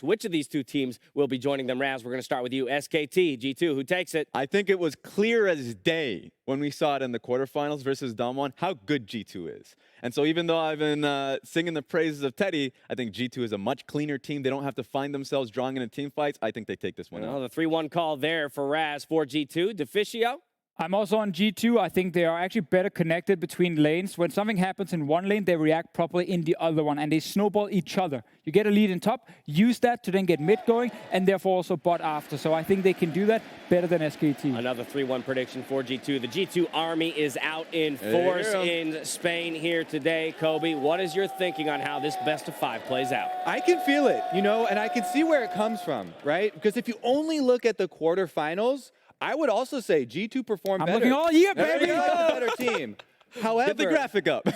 Which of these two teams will be joining them? Raz, we're going to start with you. SKT, G2, who takes it? I think it was clear as day when we saw it in the quarterfinals versus Damwon how good G2 is. And so even though I've been singing the praises of Teddy, I think G2 is a much cleaner team. They don't have to find themselves drawing into team fights. I think they take this one out. The 3-1 call there for Raz for G2. Deficio? I'm also on G2. I think they are actually better connected between lanes. When something happens in one lane, they react properly in the other one, and they snowball each other. You get a lead in top, use that to then get mid going, and therefore also bot after. So I think they can do that better than SKT. Another 3-1 prediction for G2. The G2 army is out in force in Spain here today. Kobe, what is your thinking on how this best-of-5 plays out? I can feel it, you know, and I can see where it comes from, right? Because if you only look at the quarterfinals, I would also say G2 performed better. I'm looking all year, baby! They're the better team. However, get the graphic up.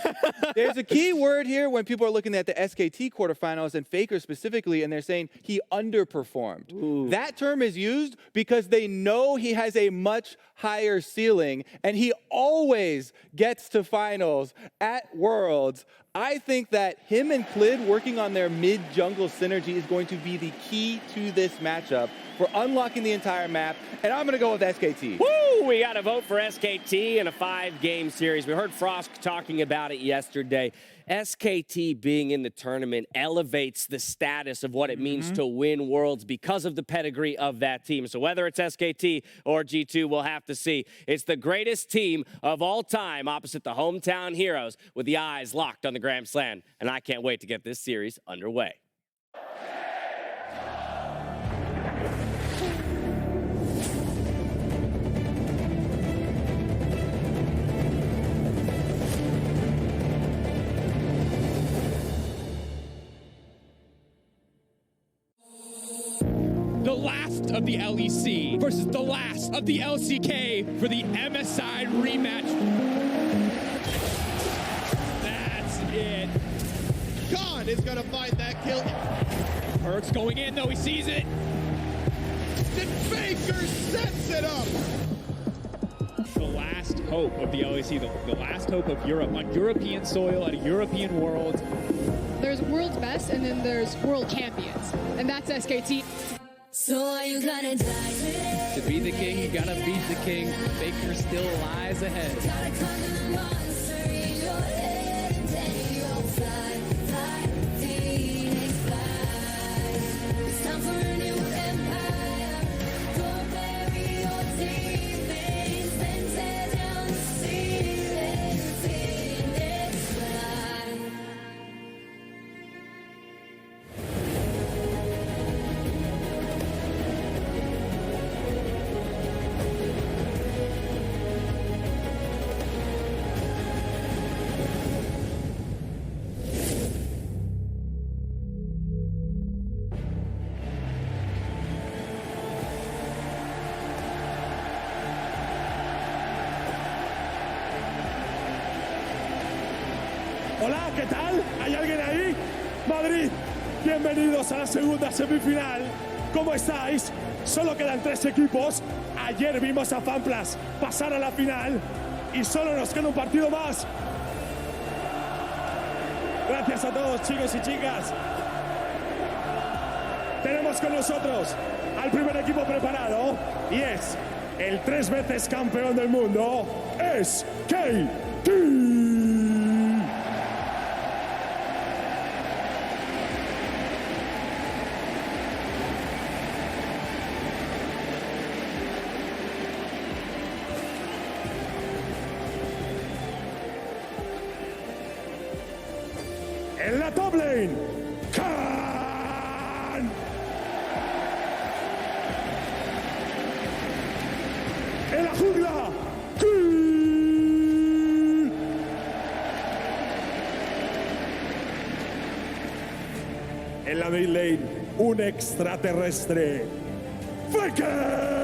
there's a key word here when people are looking at the SKT quarterfinals and Faker specifically, and they're saying he underperformed. Ooh. That term is used because they know he has a much higher ceiling, and he always gets to finals at Worlds. I think that him and Clid working on their mid-jungle synergy is going to be the key to this matchup for unlocking the entire map, and I'm going to go with SKT. Woo! We got to vote for SKT in a 5-game series. We heard Frost talking about it yesterday. SKT being in the tournament elevates the status of what it means to win Worlds because of the pedigree of that team. So whether it's SKT or G2, we'll have to see. It's the greatest team of all time opposite the hometown heroes with the eyes locked on the Grand Slam. And I can't wait to get this series underway. The last of the LEC versus the last of the LCK for the MSI rematch. That's it. Khan is going to find that kill. Ertz going in, though. He sees it. And Faker sets it up. The last hope of the LEC, the last hope of Europe on European soil at a European World. There's world's best, and then there's world champions, and that's SKT. So are you gonna die? To be the king, you gotta beat the king. Faker still lies ahead. Gotta conquer the monster in your head and then you'll fly, fly, Phoenix fly. It's time for a new empire. Go bury your demons and tear down the ceiling. Phoenix fly. Hola, ¿qué tal? ¿Hay alguien ahí? Madrid, bienvenidos a la segunda semifinal. ¿Cómo estáis? Solo quedan 3 equipos. Ayer vimos a Fanplas pasar a la final y solo nos queda un partido más. Gracias a todos, chicos y chicas. Tenemos con nosotros al primer equipo preparado y es el 3 veces campeón del mundo, SKT. En la top lane, Khan. En la jungla, Kill. En la mid lane, un extraterrestre, Faker.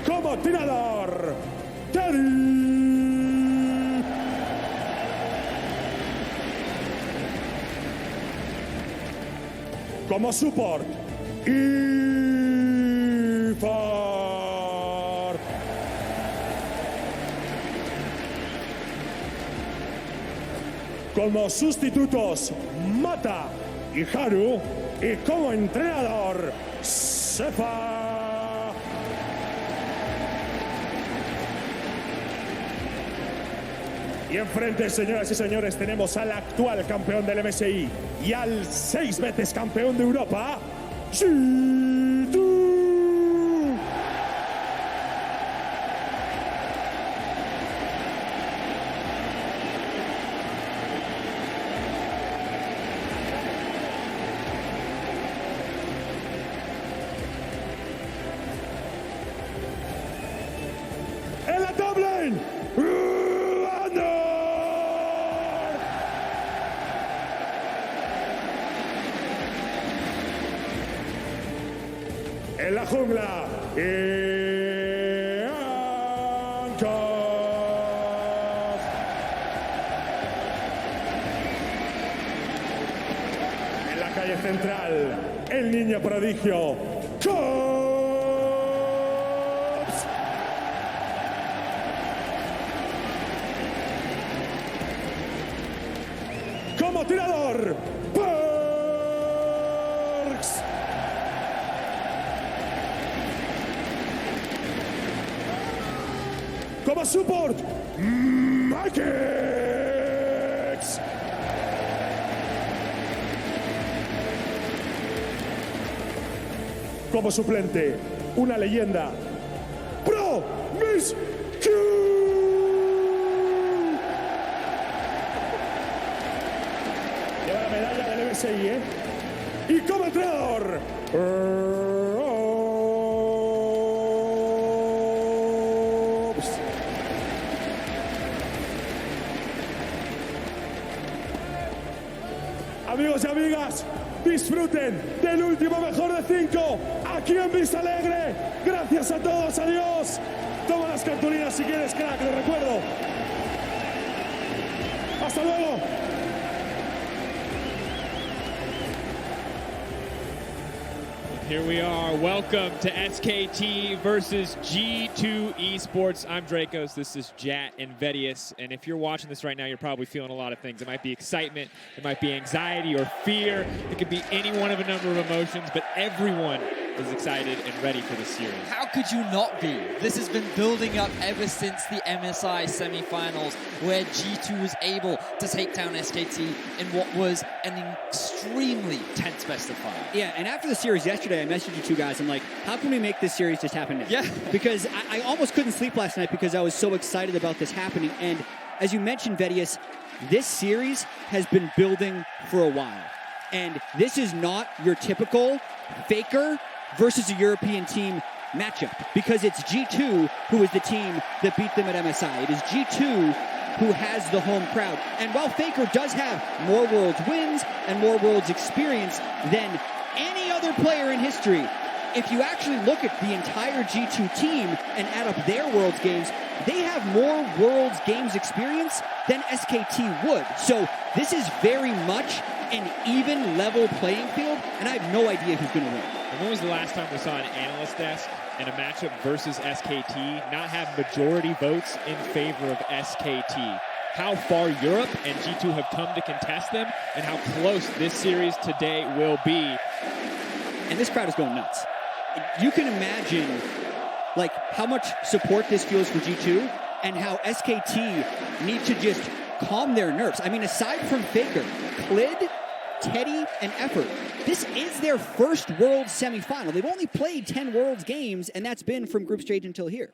Como tirador, Teddy. Como support, Ifor. como sustitutos Mata y Haru, y como entrenador, Sefa. Y enfrente, señoras y señores, tenemos al actual campeón del MSI y al 6 veces campeón de Europa, G2. En la top lane, en la jungla, en la calle central, el niño prodigio, como tirador, Perks. Como support, Makex. Como suplente, una leyenda, Pro Miss Q. Lleva la medalla del MSI, ¿eh? Y como entrenador, amigos y amigas, disfruten del último mejor de 5 aquí en Vista Alegre. Gracias a todos, adiós. Toma las cartulinas si quieres, crack, lo recuerdo. Hasta luego. Here we are. Welcome to SKT versus G2 Esports. I'm Dracos. This is SenDhown&Velles. And if you're watching this right now, you're probably feeling a lot of things. It might be excitement, it might be anxiety or fear. It could be any one of a number of emotions, but everyone is excited and ready for the series. How could you not be? This has been building up ever since the MSI semifinals, where G2 was able to take down SKT in what was an extremely tense best of 5. Yeah, and after the series yesterday, I messaged you two guys. I'm like, how can we make this series just happen now? Yeah. Because I almost couldn't sleep last night because I was so excited about this happening. And as you mentioned, Vedius, this series has been building for a while. And this is not your typical Faker versus a European team matchup, because it's G2 who is the team that beat them at MSI. It is G2 who has the home crowd. And while Faker does have more Worlds wins and more Worlds experience than any other player in history, if you actually look at the entire G2 team and add up their Worlds games, they have more Worlds games experience than SKT would. So this is very much an even level playing field, and I have no idea who's going to win. And when was the last time we saw an analyst desk in a matchup versus SKT not have majority votes in favor of SKT? How far Europe and G2 have come to contest them, and how close this series today will be. And this crowd is going nuts. You can imagine like how much support this feels for G2 and how SKT need to just calm their nerves. I mean, aside from Faker, Clid, Teddy, and Effort, this is their first Worlds semifinal. They've only played 10 Worlds games, and that's been from group stage until here.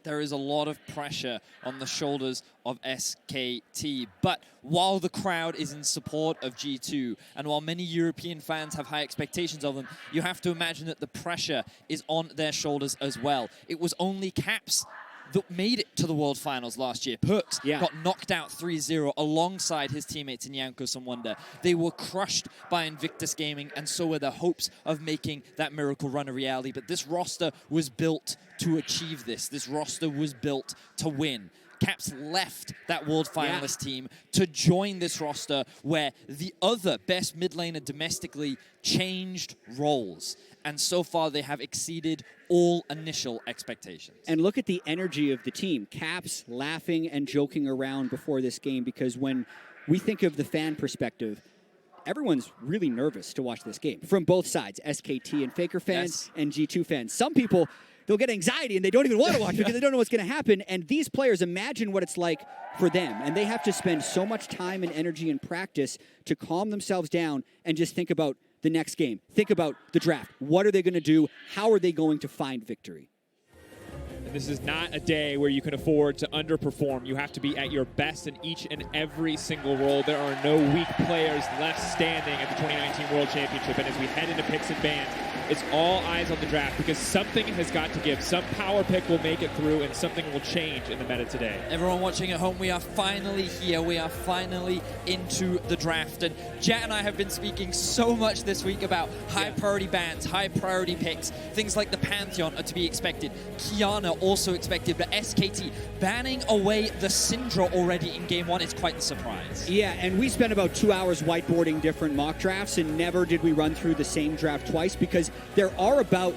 There is a lot of pressure on the shoulders of SKT. But while the crowd is in support of G2, and while many European fans have high expectations of them, you have to imagine that the pressure is on their shoulders as well. It was only Caps that made it to the World Finals last year. Perks got knocked out 3-0 alongside his teammates in Yankos and Wonder. They were crushed by Invictus Gaming, and so were their hopes of making that miracle run a reality. But this roster was built to achieve this. This roster was built to win. Caps left that World Finalist team to join this roster where the other best mid laner domestically changed roles. And so far, they have exceeded all initial expectations. And look at the energy of the team. Caps laughing and joking around before this game, because when we think of the fan perspective, everyone's really nervous to watch this game from both sides, SKT and Faker fans and G2 fans. Some people, they'll get anxiety and they don't even want to watch because they don't know what's going to happen. And these players, imagine what it's like for them. And they have to spend so much time and energy and practice to calm themselves down and just think about the next game. Think about the draft. What are they going to do? How are they going to find victory? And this is not a day where you can afford to underperform. You have to be at your best in each and every single role. There are no weak players left standing at the 2019 World Championship. And as we head into picks and bans, it's all eyes on the draft because something has got to give. Some power pick will make it through and something will change in the meta today. Everyone watching at home, we are finally here. We are finally into the draft. And Jet and I have been speaking so much this week about high priority bans, high priority picks. Things like the Pantheon are to be expected. Kiana also expected, but SKT banning away the Syndra already in game one is quite the surprise. Yeah, and we spent about 2 hours whiteboarding different mock drafts, and never did we run through the same draft twice because there are about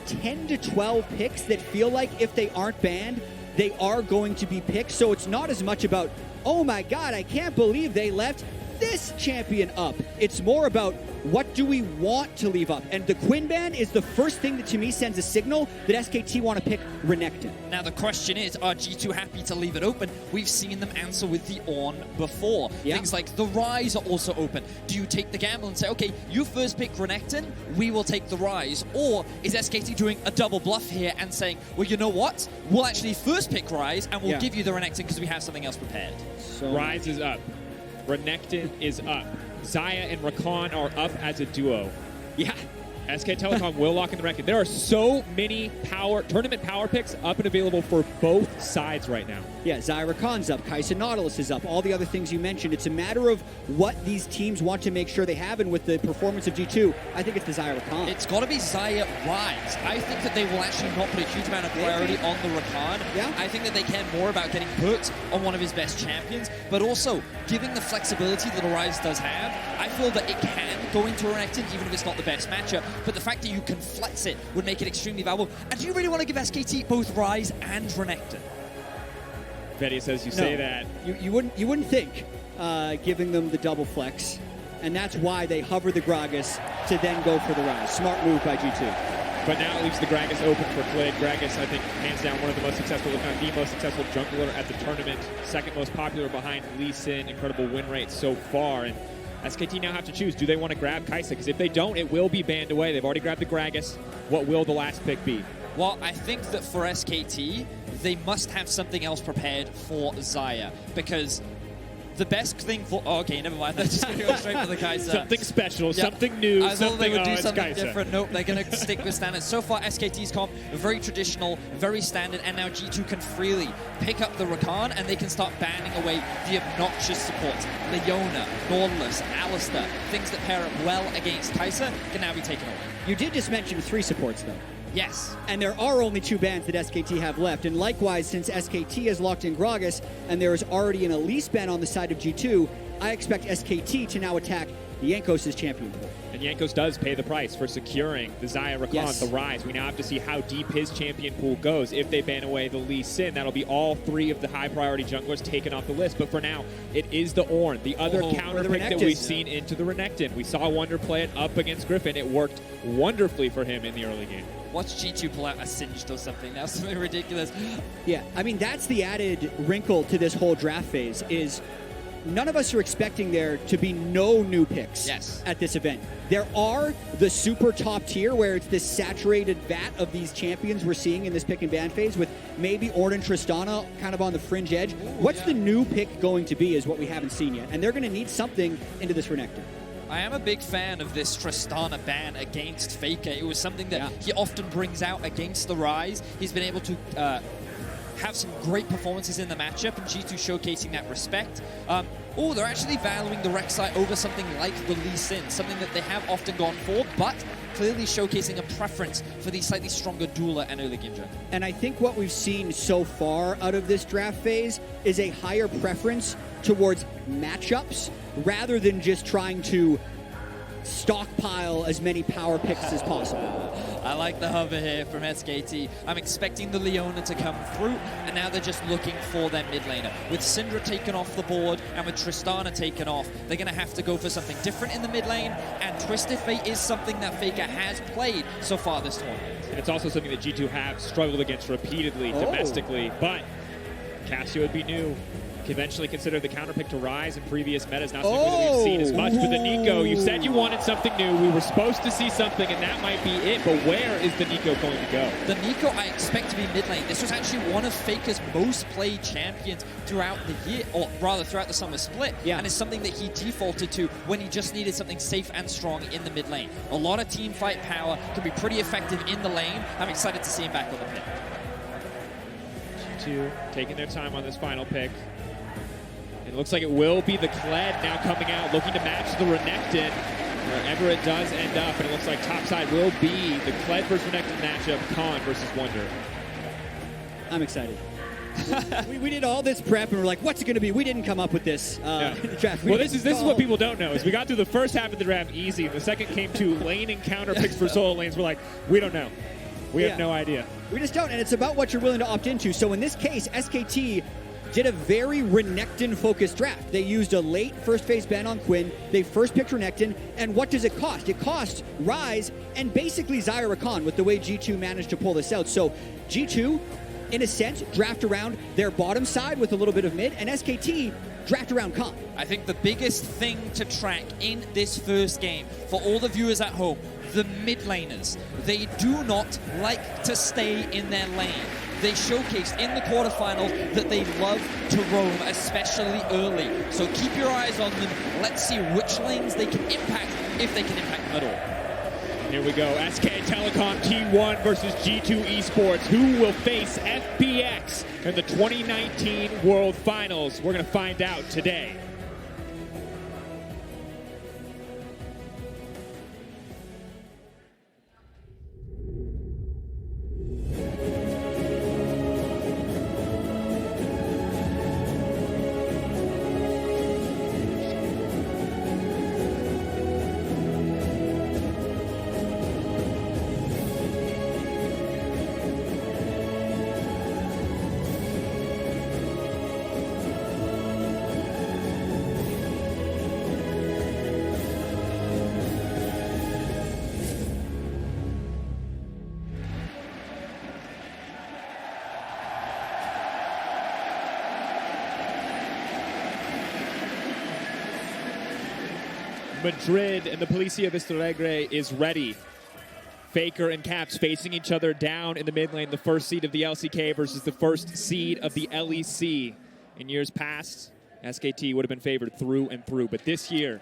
10 to 12 picks that feel like if they aren't banned, they are going to be picked. So it's not as much about, oh my God, I can't believe they left this champion up. It's more about what do we want to leave up? And the Quinn ban is the first thing that to me sends a signal that SKT want to pick Renekton. Now the question is, are G2 happy to leave it open? We've seen them answer with the Ornn before. Yeah. Things like the Rise are also open. Do you take the gamble and say, okay, you first pick Renekton, we will take the Rise? Or is SKT doing a double bluff here and saying, well, you know what? We'll actually first pick Rise and we'll give you the Renekton because we have something else prepared. Rise is up. Renekton is up. Xayah and Rakan are up as a duo. Yeah. SK Telecom will lock in the record. There are so many tournament power picks up and available for both sides right now. Yeah, Xayah Rakan's up, Kai'Sa Nautilus is up, all the other things you mentioned. It's a matter of what these teams want to make sure they have, and with the performance of G2, I think it's the Xayah Rakan. It's got to be Xayah Rise. I think that they will actually not put a huge amount of priority on the Rakan. Yeah. I think that they care more about getting hooked on one of his best champions, but also giving the flexibility that a Rise does have. I feel that it can go into a Renekton, even if it's not the best matchup, but the fact that you can flex it would make it extremely valuable. And do you really want to give SKT both Rise and Renekton? Fetty says you say that. You wouldn't think giving them the double flex, and that's why they hover the Gragas to then go for the Rise. Smart move by G2. But now it leaves the Gragas open for Klid. Gragas, I think, hands down one of the most successful, if not the most successful jungler at the tournament. Second most popular behind Lee Sin. Incredible win rate so far. And SKT now have to choose. Do they want to grab Kai'Sa? Because if they don't, it will be banned away. They've already grabbed the Gragas. What will the last pick be? Well, I think that for SKT, they must have something else prepared for Xayah, because the best thing for... Oh, okay, never mind. They're just going to go straight for the Kai'Sa. Something special, something new, I thought they would do something Kai'Sa. different. Nope, they're going to stick with standard. So far, SKT's comp, very traditional, very standard, and now G2 can freely pick up the Rakan, and they can start banning away the obnoxious supports. Leona, Nautilus, Alistar, things that pair up well against Kai'Sa can now be taken away. You did just mention 3 supports, though. Yes. And there are only 2 bans that SKT have left. And likewise, since SKT has locked in Gragas, and there is already an Elise ban on the side of G2, I expect SKT to now attack Jankos' champion pool. And Jankos does pay the price for securing the Xayah Rakan, the Rise. We now have to see how deep his champion pool goes. If they ban away the Lee Sin, that'll be all 3 of the high-priority junglers taken off the list. But for now, it is the Ornn, the other counter pick that we've seen into the Renekton. We saw Wonder play it up against Griffin. It worked wonderfully for him in the early game. Watch G2 pull out a Singed or something. That's something ridiculous. Yeah, I mean, that's the added wrinkle to this whole draft phase is none of us are expecting there to be no new picks at this event. There are the super top tier where it's this saturated vat of these champions we're seeing in this pick and ban phase with maybe Ornn and Tristana kind of on the fringe edge. What's the new pick going to be is what we haven't seen yet. And they're going to need something into this Renekton. I am a big fan of this Tristana ban against Faker. It was something that he often brings out against the Rise. He's been able to have some great performances in the matchup, and G2 showcasing that respect. They're actually valuing the Rek'Sai over something like the Lee Sin, something that they have often gone for, but clearly showcasing a preference for the slightly stronger dueler and early game jungle. And I think what we've seen so far out of this draft phase is a higher preference towards matchups rather than just trying to stockpile as many power picks as possible. I like the hover here from SKT. I'm expecting the Leona to come through, and now they're just looking for their mid laner. With Syndra taken off the board, and with Tristana taken off, they're going to have to go for something different in the mid lane, and Twisted Fate is something that Faker has played so far this tournament. And it's also something that G2 have struggled against repeatedly domestically, but Cassio would be new. Eventually consider the counter pick to Rise in previous metas, not something that we've seen as much. But the Nico, you said you wanted something new. We were supposed to see something, and that might be it. But where is the Nico going to go? The Nico I expect to be mid lane. This was actually one of Faker's most played champions throughout the year, or rather throughout the summer split. Yeah. And it's something that he defaulted to when he just needed something safe and strong in the mid lane. A lot of team fight power, can be pretty effective in the lane. I'm excited to see him back on the pick. G2 taking their time on this final pick. It looks like it will be the Kled now coming out, looking to match the Renekton wherever it does end up. And it looks like topside will be the Kled versus Renekton matchup, Khan versus Wonder. I'm excited. we did all this prep, and we're like, what's it going to be? We didn't come up with this draft. Well, this is what people don't know, is we got through the first half of the draft easy. The second came to lane and counter picks for solo lanes. We're like, we don't know. We have no idea. We just don't, and it's about what you're willing to opt into. So in this case, SKT did a very Renekton-focused draft. They used a late first phase ban on Quinn. They first picked Renekton, and what does it cost? It costs Rise and basically Zyra Rakan with the way G2 managed to pull this out. So G2, in a sense, draft around their bottom side with a little bit of mid, and SKT draft around Khan. I think the biggest thing to track in this first game for all the viewers at home, the mid laners, they do not like to stay in their lane. They showcased in the quarterfinals that they love to roam, especially early. So keep your eyes on them. Let's see which lanes they can impact, if they can impact them at all. Here we go. SK Telecom T1 versus G2 Esports. Who will face FPX in the 2019 World Finals? We're going to find out today. Madrid and the Policia Vistalegre is ready. Faker and Caps facing each other down in the mid lane, the first seed of the LCK versus the first seed of the LEC. In years past, SKT would have been favored through and through, but this year,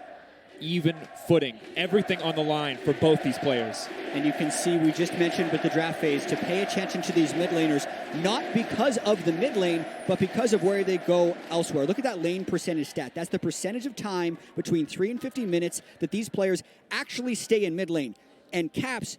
even footing, everything on the line for both these players. And you can see, we just mentioned with the draft phase, to pay attention to these mid laners, not because of the mid lane, but because of where they go elsewhere. Look at that lane percentage stat. That's the percentage of time between 3 and 50 minutes that these players actually stay in mid lane. And Caps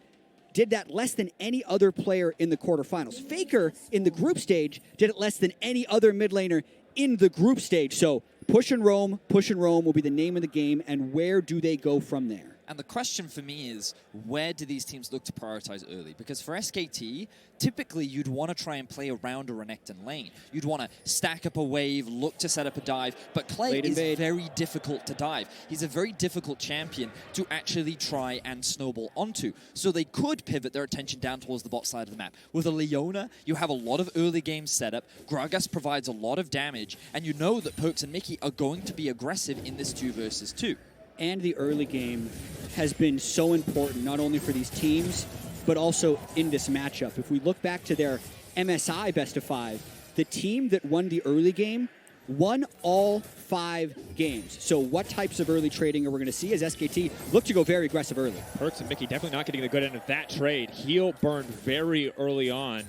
did that less than any other player in the quarterfinals. Faker, in the group stage, did it less than any other mid laner in the group stage. So push and roam will be the name of the game, and where do they go from there? And the question for me is, where do these teams look to prioritize early? Because for SKT, typically you'd want to try and play around a Renekton lane. You'd want to stack up a wave, look to set up a dive, but Clay is very difficult to dive. He's a very difficult champion to actually try and snowball onto. So they could pivot their attention down towards the bot side of the map. With a Leona, you have a lot of early game setup, Gragas provides a lot of damage, and you know that Perks and Mickey are going to be aggressive in this 2 versus 2. And the early game has been so important, not only for these teams, but also in this matchup. If we look back to their MSI best of 5, the team that won the early game won all 5 games. So what types of early trading are we going to see as SKT look to go very aggressive early? Perks and Mickey definitely not getting the good end of that trade. Heal burned very early on.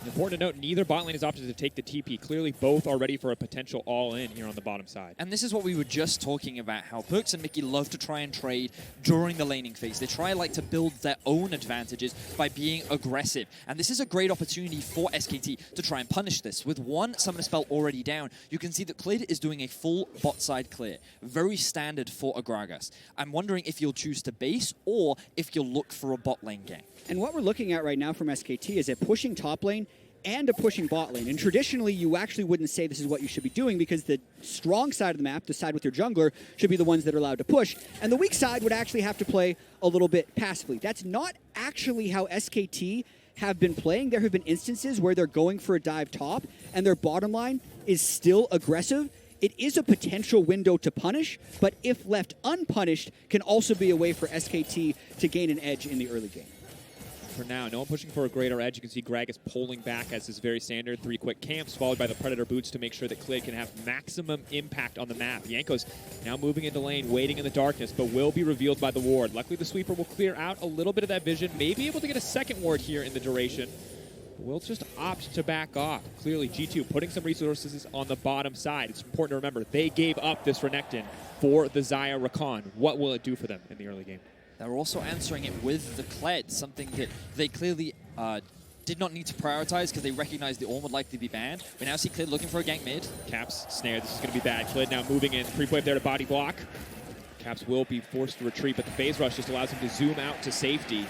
Important to note, neither bot lane has opted to take the TP. Clearly, both are ready for a potential all-in here on the bottom side. And this is what we were just talking about, how Perks and Mickey love to try and trade during the laning phase. They try to build their own advantages by being aggressive. And this is a great opportunity for SKT to try and punish this. With one summoner spell already down, you can see that Clid is doing a full bot side clear. Very standard for a Gragas. I'm wondering if you'll choose to base or if you'll look for a bot lane gank. And what we're looking at right now from SKT is a pushing top lane and a pushing bot lane. And traditionally, you actually wouldn't say this is what you should be doing because the strong side of the map, the side with your jungler, should be the ones that are allowed to push. And the weak side would actually have to play a little bit passively. That's not actually how SKT have been playing. There have been instances where they're going for a dive top and their bottom line is still aggressive. It is a potential window to punish, but if left unpunished, can also be a way for SKT to gain an edge in the early game. For now, no one pushing for a greater edge. You can see Gragas pulling back as his very standard 3 quick camps, followed by the Predator boots to make sure that Clid can have maximum impact on the map. Yanko's now moving into lane, waiting in the darkness, but will be revealed by the ward. Luckily, the sweeper will clear out a little bit of that vision, may be able to get a second ward here in the duration. Will just opt to back off. Clearly, G2 putting some resources on the bottom side. It's important to remember, they gave up this Renekton for the Xayah Rakan. What will it do for them in the early game? They're also answering it with the Kled, something that they clearly did not need to prioritize because they recognized the Ornn would likely be banned. We now see Kled looking for a gank mid. Caps snare, this is going to be bad. Kled now moving in, pre-wave there to body block. Caps will be forced to retreat, but the phase rush just allows him to zoom out to safety.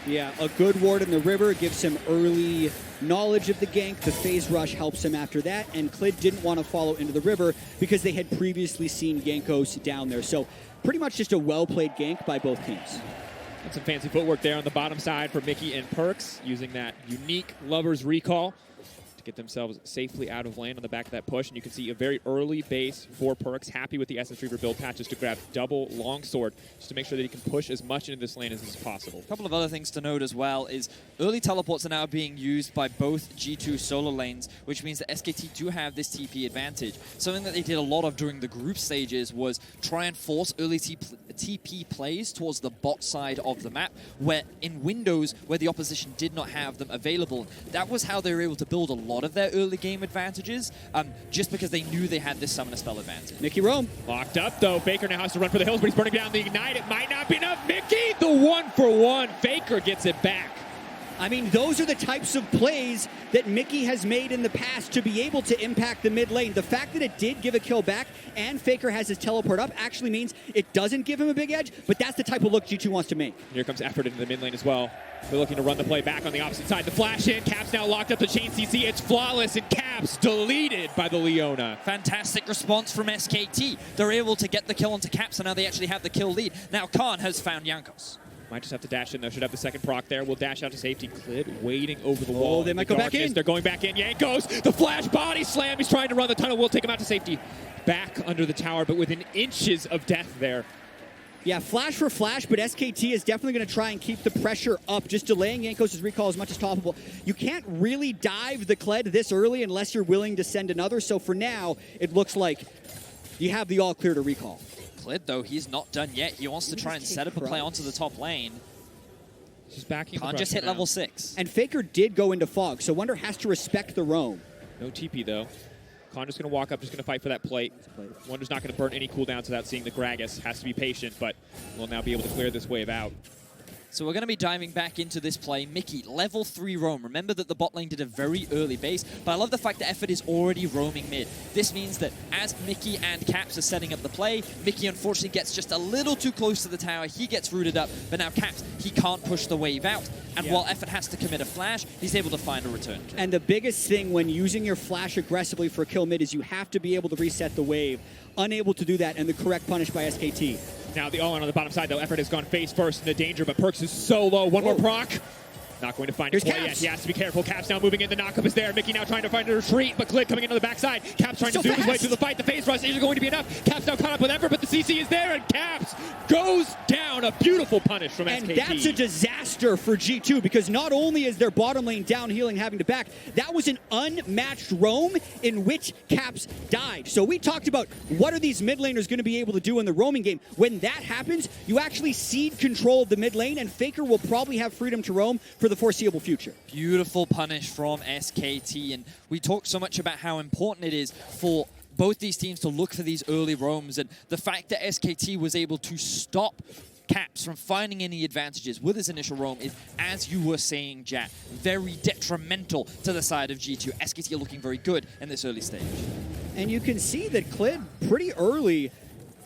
Yeah, a good ward in the river gives him early knowledge of the gank. The phase rush helps him after that, and Clid didn't want to follow into the river because they had previously seen Yankos down there. So pretty much just a well-played gank by both teams. And some fancy footwork there on the bottom side for Mickey and Perks, using that unique Lover's Recall to get themselves safely out of lane on the back of that push. And you can see a very early base for Perks, happy with the Essence Reaver build patches to grab double longsword just to make sure that he can push as much into this lane as is possible. A couple of other things to note as well is early teleports are now being used by both G2 solo lanes, which means that SKT do have this TP advantage. Something that they did a lot of during the group stages was try and force early TP plays towards the bot side of the map, where in windows where the opposition did not have them available. That was how they were able to build a lot of their early game advantages, just because they knew they had this summoner spell advantage. Mickey Rome. Locked up though. Faker now has to run for the hills, but he's burning down the Ignite. It might not be enough. Mickey, the 1-for-1. Faker gets it back. I mean, those are the types of plays that Mickey has made in the past to be able to impact the mid lane. The fact that it did give a kill back and Faker has his teleport up actually means it doesn't give him a big edge, but that's the type of look G2 wants to make. Here comes effort into the mid lane as well. They're looking to run the play back on the opposite side. The flash in. Caps now locked up the chain CC. It's flawless, and Caps deleted by the Leona. Fantastic response from SKT. They're able to get the kill onto Caps, and now they actually have the kill lead. Now Khan has found Yankos. Might just have to dash in, though. Should have the second proc there. We'll dash out to safety. Clid waiting over the wall. Oh, they might go back in. They're going back in. Yankos, the flash body slam. He's trying to run the tunnel. We'll take him out to safety. Back under the tower, but within inches of death there. Yeah, flash for flash, but SKT is definitely going to try and keep the pressure up, just delaying Yankos' recall as much as possible. You can't really dive the Kled this early unless you're willing to send another, so for now, it looks like you have the all clear to recall. Klid, though, he's not done yet. He wants to try and set up a play onto the top lane. Just backing. Can't just hit level 6. And Faker did go into Fog, so Wonder has to respect the roam. No TP, though. Khan just going to walk up, just going to fight for that plate. Wonder's not going to burn any cooldowns without seeing the Gragas. Has to be patient, but will now be able to clear this wave out. So we're going to be diving back into this play. Mickey, level 3 roam. Remember that the bot lane did a very early base, but I love the fact that Effort is already roaming mid. This means that as Mickey and Caps are setting up the play, Mickey unfortunately gets just a little too close to the tower. He gets rooted up, but now Caps, he can't push the wave out. And while Effort has to commit a flash, he's able to find a return kill. And the biggest thing when using your flash aggressively for a kill mid is you have to be able to reset the wave. Unable to do that, and the correct punish by SKT. Now the all-in on the bottom side, though. Effort has gone face first into danger, but Perks is so low. One more proc. Not going to find his way yet. He has to be careful. Caps now moving in. The knockup is there. Mickey now trying to find a retreat, but Clid coming into the backside. Caps trying to zoom his way through the fight. The phase rush isn't going to be enough. Caps now caught up with Effort, but the CC is there, and Caps goes down. A beautiful punish from SKT. And that's a disaster for G2, because not only is their bottom lane down healing having to back, that was an unmatched roam in which Caps died. So we talked about what are these mid laners going to be able to do in the roaming game. When that happens, you actually cede control of the mid lane, and Faker will probably have freedom to roam for the foreseeable future. Beautiful punish from SKT, and we talk so much about how important it is for both these teams to look for these early roams, and the fact that SKT was able to stop Caps from finding any advantages with his initial roam is, as you were saying, Jack, very detrimental to the side of G2. SKT are looking very good in this early stage. And you can see that Clid pretty early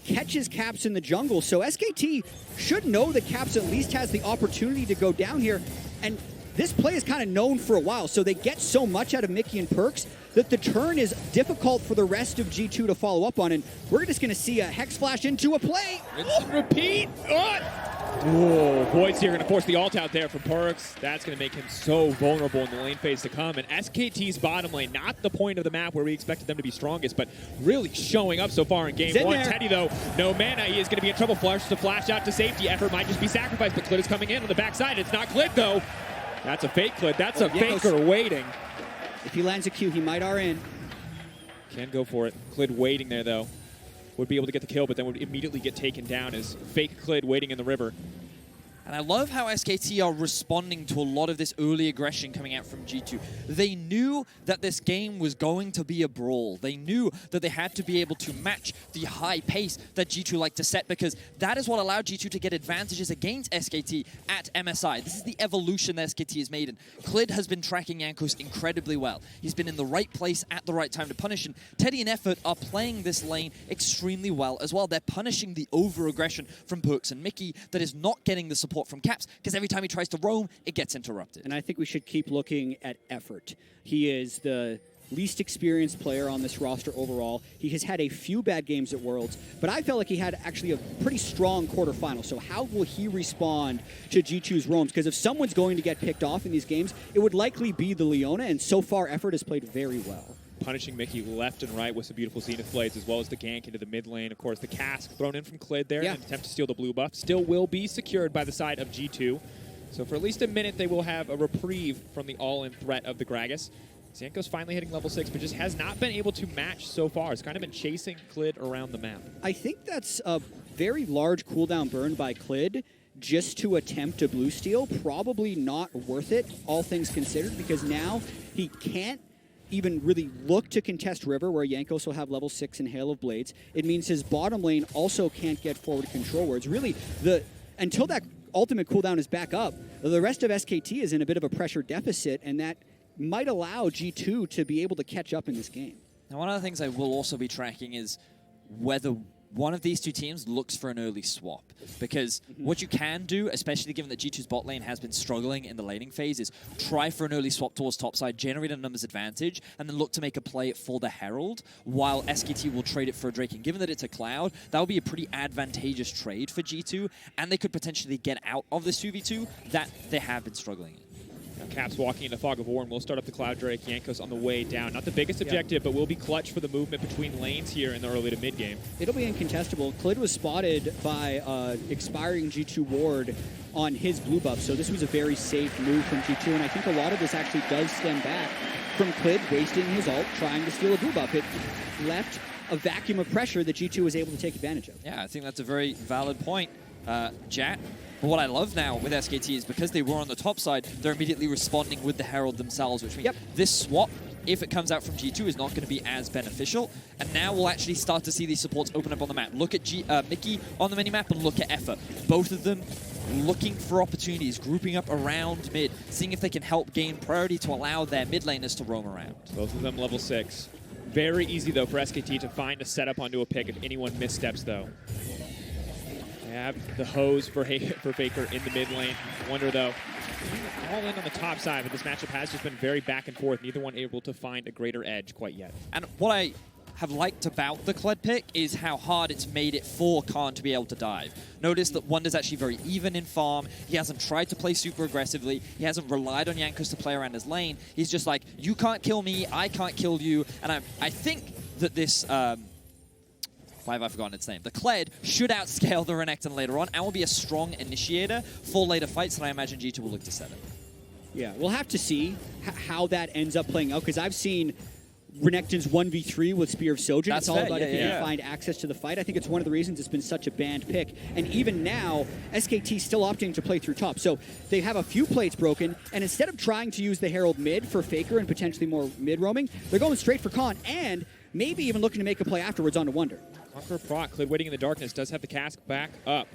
catches Caps in the jungle, so SKT should know that Caps at least has the opportunity to go down here, and this play is kind of known for a while, so they get so much out of Mickey and Perks that the turn is difficult for the rest of G2 to follow up on, and we're just going to see a Hex Flash into a play. Rinse and repeat. Oh, Void's here going to force the ult out there for Perks. That's going to make him so vulnerable in the lane phase to come. And SKT's bottom lane, not the point of the map where we expected them to be strongest, but really showing up so far in game one. There. Teddy, though, no mana. He is going to be in trouble. Flash to flash out to safety. Effort might just be sacrificed, but Clid is coming in on the backside. It's not Clid, though. That's a fake Clid. That's a faker waiting. If he lands a Q, he might RN. Can go for it. Clid waiting there, though. Would be able to get the kill, but then would immediately get taken down as fake Clid waiting in the river. And I love how SKT are responding to a lot of this early aggression coming out from G2. They knew that this game was going to be a brawl. They knew that they had to be able to match the high pace that G2 like to set, because that is what allowed G2 to get advantages against SKT at MSI. This is the evolution that SKT has made, and Clid has been tracking Jankos incredibly well. He's been in the right place at the right time to punish, and Teddy and Effort are playing this lane extremely well as well. They're punishing the over-aggression from Perks and Mickey that is not getting the support from Caps, because every time he tries to roam, it gets interrupted. And I think we should keep looking at Effort. He is the least experienced player on this roster overall. He has had a few bad games at Worlds, but I felt like he had actually a pretty strong quarterfinal. So how will he respond to G2's roams? Because if someone's going to get picked off in these games, it would likely be the Leona, and so far Effort has played very well. Punishing Mickey left and right with some beautiful Zenith blades, as well as the gank into the mid lane. Of course, the cask thrown in from Clid there in an attempt to steal the blue buff. Still will be secured by the side of G2. So for at least a minute, they will have a reprieve from the all-in threat of the Gragas. Zanko's finally hitting level 6, but just has not been able to match so far. It's kind of been chasing Clid around the map. I think that's a very large cooldown burn by Clid just to attempt a blue steal. Probably not worth it, all things considered, because now he can't even really look to contest River, where Jankos will have level 6 and Hail of Blades. It means his bottom lane also can't get forward control, where it's really until that ultimate cooldown is back up, the rest of SKT is in a bit of a pressure deficit, and that might allow G2 to be able to catch up in this game. Now, one of the things I will also be tracking is whether one of these two teams looks for an early swap. Because what you can do, especially given that G2's bot lane has been struggling in the laning phase, is try for an early swap towards topside, generate a numbers advantage, and then look to make a play for the Herald, while SKT will trade it for a Drake. And given that it's a Cloud, that would be a pretty advantageous trade for G2, and they could potentially get out of this 2v2 that they have been struggling in. Now Caps walking into Fog of War, and we'll start up the Cloud Drake. Jankos on the way down. Not the biggest objective, but will be clutch for the movement between lanes here in the early to mid game. It'll be incontestable. Clid was spotted by expiring G2 ward on his blue buff, so this was a very safe move from G2, and I think a lot of this actually does stem back from Clid wasting his ult trying to steal a blue buff. It left a vacuum of pressure that G2 was able to take advantage of. Yeah, I think that's a very valid point, Jat. But what I love now with SKT is because they were on the top side, they're immediately responding with the Herald themselves, which means this swap, if it comes out from G2, is not going to be as beneficial. And now we'll actually start to see these supports open up on the map. Look at Mickey on the minimap and look at Effort. Both of them looking for opportunities, grouping up around mid, seeing if they can help gain priority to allow their mid laners to roam around. Both of them level 6. Very easy, though, for SKT to find a setup onto a pick if anyone missteps, though. Have the hose for Faker in the mid lane. Wonder, though, all in on the top side, but this matchup has just been very back and forth. Neither one able to find a greater edge quite yet. And what I have liked about the Clid pick is how hard it's made it for Khan to be able to dive. Notice that Wonder's actually very even in farm. He hasn't tried to play super aggressively. He hasn't relied on Jankos to play around his lane. He's just like, you can't kill me, I can't kill you. And I think that this... why have I forgotten its name? The Kled should outscale the Renekton later on and will be a strong initiator for later fights, and I imagine G2 will look to set it. Yeah, we'll have to see how that ends up playing out, because I've seen Renekton's 1v3 with Spear of Sojourn. That's it's all fair, about yeah, if you yeah. can find access to the fight. I think it's one of the reasons it's been such a banned pick. And even now, SKT still opting to play through top. So they have a few plates broken, and instead of trying to use the Herald mid for Faker and potentially more mid roaming, they're going straight for Khan, and maybe even looking to make a play afterwards onto Wonder. Conqueror proc, Clid waiting in the darkness, does have the cask back up.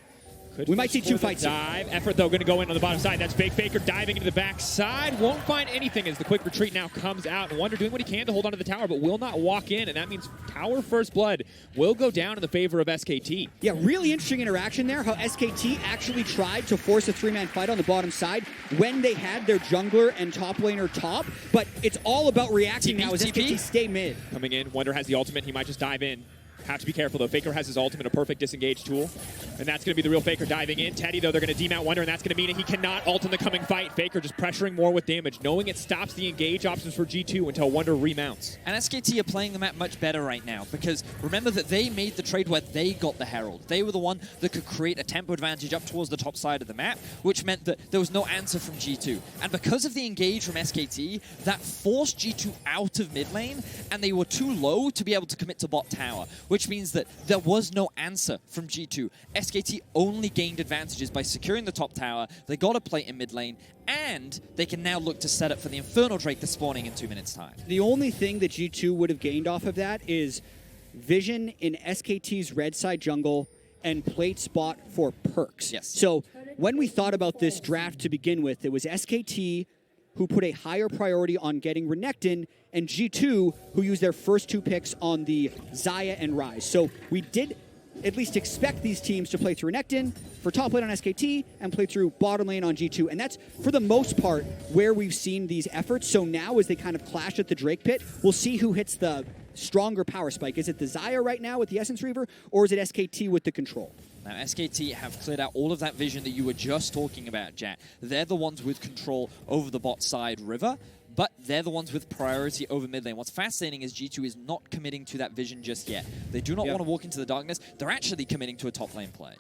We might see two fights here. Dive. Effort, though, going to go in on the bottom side. That's Fake Faker diving into the back side. Won't find anything as the quick retreat now comes out. And Wonder doing what he can to hold onto the tower, but will not walk in. And that means tower first blood will go down in the favor of SKT. Yeah, really interesting interaction there, how SKT actually tried to force a three-man fight on the bottom side when they had their jungler and top laner top. But it's all about reacting now as SKT stay mid. Coming in, Wonder has the ultimate. He might just dive in. Have to be careful, though. Faker has his ultimate, a perfect disengage tool. And that's going to be the real Faker diving in. Teddy, though, they're going to demount Wonder, and that's going to mean he cannot ult in the coming fight. Faker just pressuring more with damage, knowing it stops the engage options for G2 until Wonder remounts. And SKT are playing the map much better right now because remember that they made the trade where they got the Herald. They were the one that could create a tempo advantage up towards the top side of the map, which meant that there was no answer from G2. And because of the engage from SKT, that forced G2 out of mid lane, and they were too low to be able to commit to bot tower, which means that there was no answer from G2. SKT only gained advantages by securing the top tower. They got a plate in mid lane, and they can now look to set up for the Infernal Drake that's spawning in 2 minutes' time. The only thing that G2 would have gained off of that is vision in SKT's red side jungle and plate spot for perks. Yes. So when we thought about this draft to begin with, it was SKT who put a higher priority on getting Renekton, and G2 who used their first two picks on the Xayah and Ryze. So we did at least expect these teams to play through Renekton for top lane on SKT and play through bottom lane on G2. And that's, for the most part, where we've seen these efforts. So now as they kind of clash at the Drake pit, we'll see who hits the stronger power spike. Is it the Xayah right now with the Essence Reaver, or is it SKT with the control? Now, SKT have cleared out all of that vision that you were just talking about, Jack. They're the ones with control over the bot side river, but they're the ones with priority over mid lane. What's fascinating is G2 is not committing to that vision just yet. They do not want to walk into the darkness. They're actually committing to a top lane play.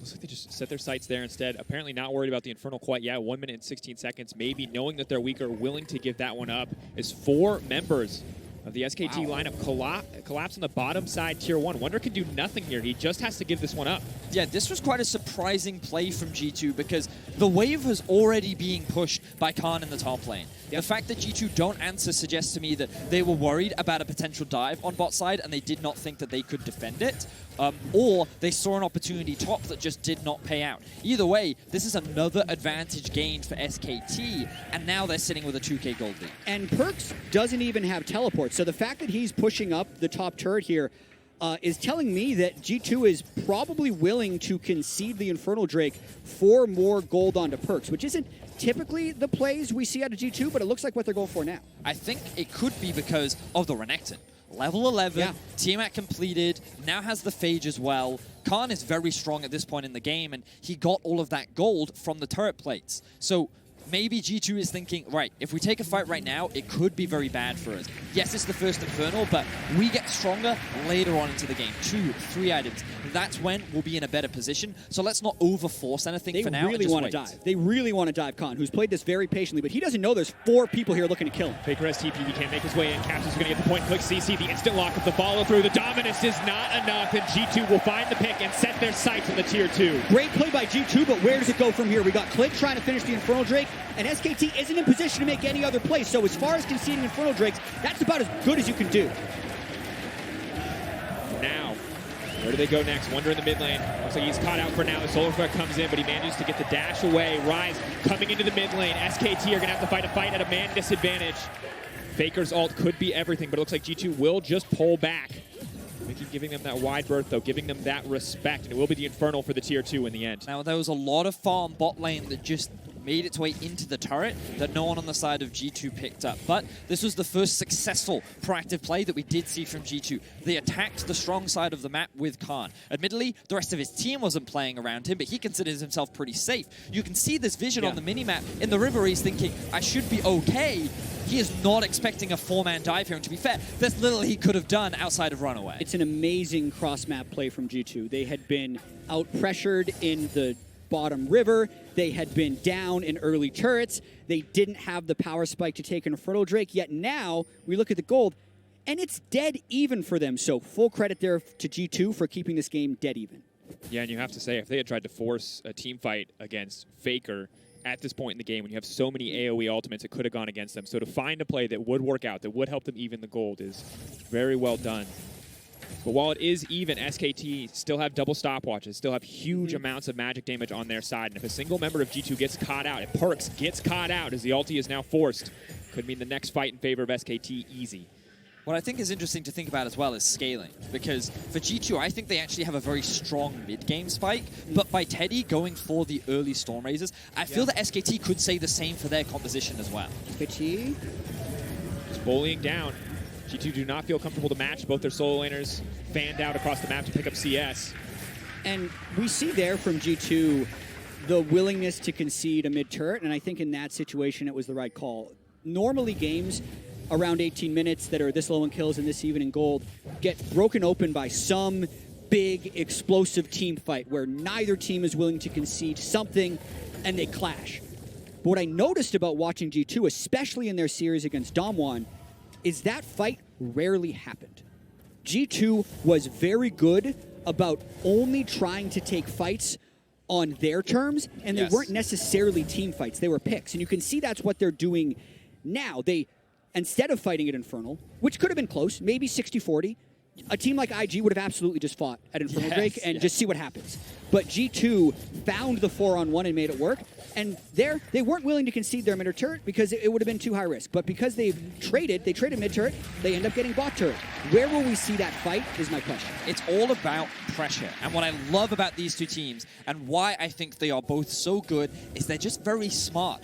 Looks like they just set their sights there instead. Apparently not worried about the Infernal quite yet. 1 minute and 16 seconds, maybe knowing that they're weaker, willing to give that one up. As 4 members of the SKT lineup collapse on the bottom side tier 1. Wonder can do nothing here. He just has to give this one up. Yeah, this was quite a surprising play from G2 because the wave was already being pushed by Khan in the top lane. The fact that G2 don't answer suggests to me that they were worried about a potential dive on bot side and they did not think that they could defend it. Or they saw an opportunity top that just did not pay out. Either way, this is another advantage gained for SKT, and now they're sitting with a 2k gold lead. And Perks doesn't even have teleport, so the fact that he's pushing up the top turret here is telling me that G2 is probably willing to concede the Infernal Drake for more gold onto Perks, which isn't typically the plays we see out of G2, but it looks like what they're going for now. I think it could be because of the Renekton. Level 11, Tiamat completed, now has the Phage as well. Khan is very strong at this point in the game, and he got all of that gold from the turret plates. So maybe G2 is thinking, right, if we take a fight right now, it could be very bad for us. Yes, it's the first Infernal, but we get stronger later on into the game. 2, 3 items. That's when we'll be in a better position. So let's not overforce anything for now. They really want to dive. They really want to dive Khan, who's played this very patiently, but he doesn't know there's 4 people here looking to kill him. Faker has TP, he can't make his way in. Caps is going to get the point click CC, the instant lock of the follow through. The dominance is not enough, and G2 will find the pick and set their sights on the tier 2. Great play by G2, but where does it go from here? We got Clid trying to finish the Infernal Drake, and SKT isn't in position to make any other play. So as far as conceding Infernal Drakes, that's about as good as you can do. Now, where do they go next? Wonder in the mid lane. Looks like he's caught out for now. The Solar Flare comes in, but he manages to get the dash away. Ryze coming into the mid lane. SKT are going to have to fight a fight at a man disadvantage. Faker's ult could be everything, but it looks like G2 will just pull back. Giving them that wide berth, though, giving them that respect, and it will be the Infernal for the tier 2 in the end. Now, there was a lot of farm bot lane that just made its way into the turret that no one on the side of G2 picked up. But this was the first successful proactive play that we did see from G2. They attacked the strong side of the map with Khan. Admittedly, the rest of his team wasn't playing around him, but he considers himself pretty safe. You can see this vision on the minimap in the river. He's thinking, I should be okay. He is not expecting a 4-man dive here, and to be fair, there's little he could have done outside of runaway. It's an amazing cross-map play from G2. They had been out-pressured in the bottom river. They had been down in early turrets. They didn't have the power spike to take an Infernal Drake, yet now we look at the gold. and it's dead even for them. So full credit there to G2 for keeping this game dead even. Yeah, and you have to say, if they had tried to force a team fight against Faker at this point in the game, when you have so many AoE ultimates, it could have gone against them. So to find a play that would work out, that would help them even the gold is very well done. But while it is even, SKT still have double stopwatches, still have huge amounts of magic damage on their side. And if a single member of G2 gets caught out, if Perks gets caught out as the ulti is now forced, could mean the next fight in favor of SKT easy. What I think is interesting to think about as well is scaling, because for G2, I think they actually have a very strong mid-game spike, but by Teddy going for the early Storm Razors, I feel that SKT could say the same for their composition as well. SKT just bullying down. G2 do not feel comfortable to match. Both their solo laners fanned out across the map to pick up CS. And we see there from G2 the willingness to concede a mid-turret, and I think in that situation it was the right call. Normally games around 18 minutes that are this low in kills and this even in gold get broken open by some big explosive team fight where neither team is willing to concede something and they clash. But what I noticed about watching G2, especially in their series against Damwon, is that fight rarely happened. G2 was very good about only trying to take fights on their terms, and they weren't necessarily team fights. They were picks, and you can see that's what they're doing now. They, instead of fighting at Infernal, which could have been close, maybe 60-40, a team like IG would have absolutely just fought at Infernal Drake and just see what happens. But G2 found the 4-on-1 and made it work. And there, they weren't willing to concede their mid turret because it would have been too high risk. But because they traded mid turret, they end up getting bot turret. Where will we see that fight is my question. It's all about pressure. And what I love about these two teams and why I think they are both so good is they're just very smart.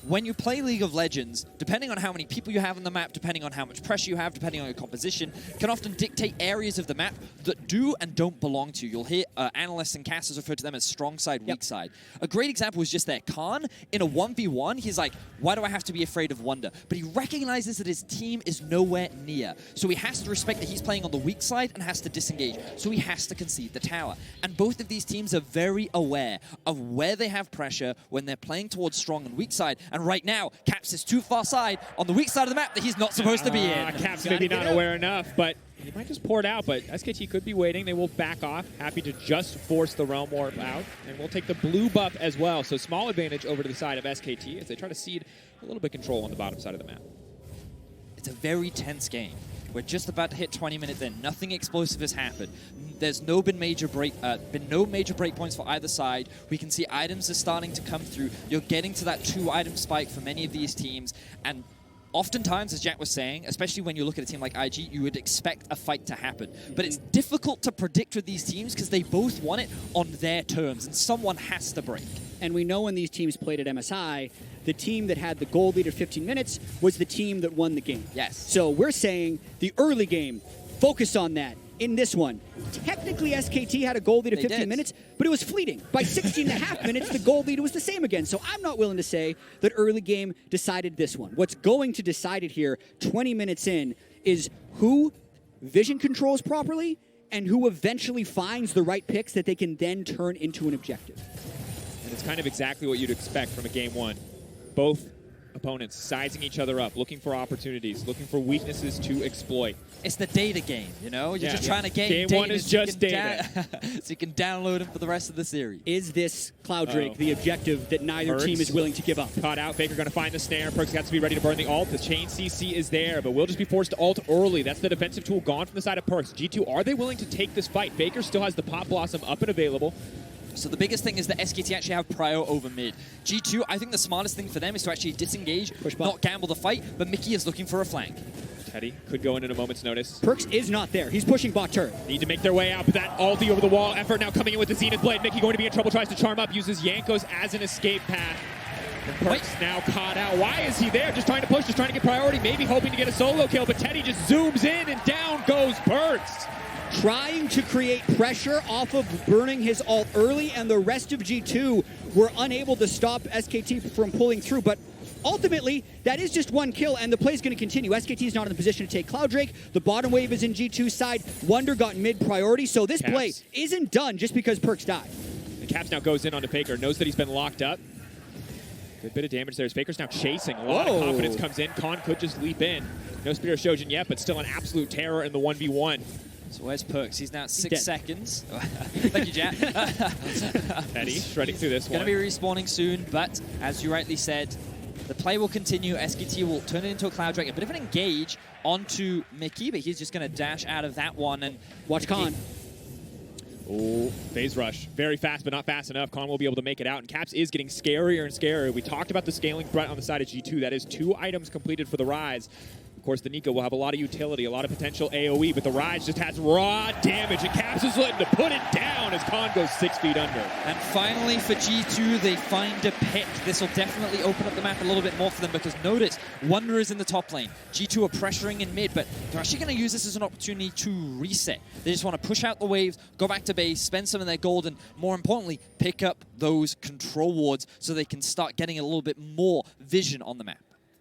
When you play League of Legends, depending on how many people you have on the map, depending on how much pressure you have, depending on your composition, can often dictate areas of the map that do and don't belong to you. You'll hear analysts and casters refer to them as strong side, weak side. A great example was just there. Khan, in a 1v1, he's like, why do I have to be afraid of Wonder? But he recognizes that his team is nowhere near. So he has to respect that he's playing on the weak side and has to disengage. So he has to concede the tower. And both of these teams are very aware of where they have pressure when they're playing towards strong and weak side. And right now, Caps is too far side on the weak side of the map that he's not supposed to be in. Caps maybe not aware enough, but he might just pour it out. But SKT could be waiting. They will back off, happy to just force the Realm Warp out. And we'll take the blue buff as well. So small advantage over to the side of SKT as they try to cede a little bit control on the bottom side of the map. It's a very tense game. We're just about to hit 20 minutes in. Nothing explosive has happened. There's no major breakpoints for either side. We can see items are starting to come through. You're getting to that 2-item spike for many of these teams. And oftentimes, as Jack was saying, especially when you look at a team like IG, you would expect a fight to happen. But it's difficult to predict with these teams because they both want it on their terms, and someone has to break. And we know when these teams played at MSI, the team that had the gold lead at 15 minutes was the team that won the game. Yes. So we're saying the early game, focus on that. In this one, technically SKT had a gold lead at 15 minutes, but it was fleeting. By 16 and a half minutes, the gold lead was the same again. So I'm not willing to say that early game decided this one. What's going to decide it here, 20 minutes in, is who vision controls properly and who eventually finds the right picks that they can then turn into an objective. And it's kind of exactly what you'd expect from a game one. Both opponents sizing each other up, looking for opportunities, looking for weaknesses to exploit. It's the data game, you know? You're just trying to gain Game data one is just data. So you can download them for the rest of the series. Is this Cloud Drake the objective that neither team is willing to give up? Caught out. Faker going to find the snare. Perks got to be ready to burn the ult. The chain CC is there, but will just be forced to ult early. That's the defensive tool gone from the side of Perks. G2, are they willing to take this fight? Faker still has the Pop Blossom up and available. So the biggest thing is that SKT actually have prio over mid. G2, I think the smartest thing for them is to actually disengage, not gamble the fight, but Mickey is looking for a flank. Teddy could go in at a moment's notice. Perks is not there. He's pushing bot turret. Need to make their way out, but that ulti over the wall effort now coming in with the Zenith Blade. Mickey going to be in trouble, tries to charm up, uses Yankos as an escape path. And Perks now caught out. Why is he there? Just trying to push, just trying to get priority, maybe hoping to get a solo kill, but Teddy just zooms in and down goes Perks. Trying to create pressure off of burning his ult early, and the rest of G2 were unable to stop SKT from pulling through. But ultimately, that is just one kill, and the play is going to continue. SKT is not in the position to take Cloud Drake. The bottom wave is in G2's side. Wonder got mid priority, so this play isn't done just because Perks died. The Caps now goes in onto Faker, knows that he's been locked up. Good bit of damage there. Faker's now chasing. A lot of confidence comes in. Khan could just leap in. No Spear of Shojin yet, but still an absolute terror in the 1v1. So where's Perks? He's now at 6 seconds. Thank you, Jack. Teddy shredding through this one. Going to be respawning soon, but as you rightly said, the play will continue. SKT will turn it into a Cloud Drake. A bit of an engage onto Mickey, but he's just going to dash out of that one. And watch Khan. Oh, phase rush. Very fast, but not fast enough. Khan will be able to make it out, and Caps is getting scarier and scarier. We talked about the scaling threat on the side of G2. That is 2 items completed for the Rise. Of course, the Nico will have a lot of utility, a lot of potential AoE, but the Rise just has raw damage, and Caps is looking to put it down as Khan goes 6 feet under. And finally for G2, they find a pick. This will definitely open up the map a little bit more for them, because notice, Wonder is in the top lane. G2 are pressuring in mid, but they're actually going to use this as an opportunity to reset. They just want to push out the waves, go back to base, spend some of their gold, and more importantly, pick up those control wards so they can start getting a little bit more vision on the map.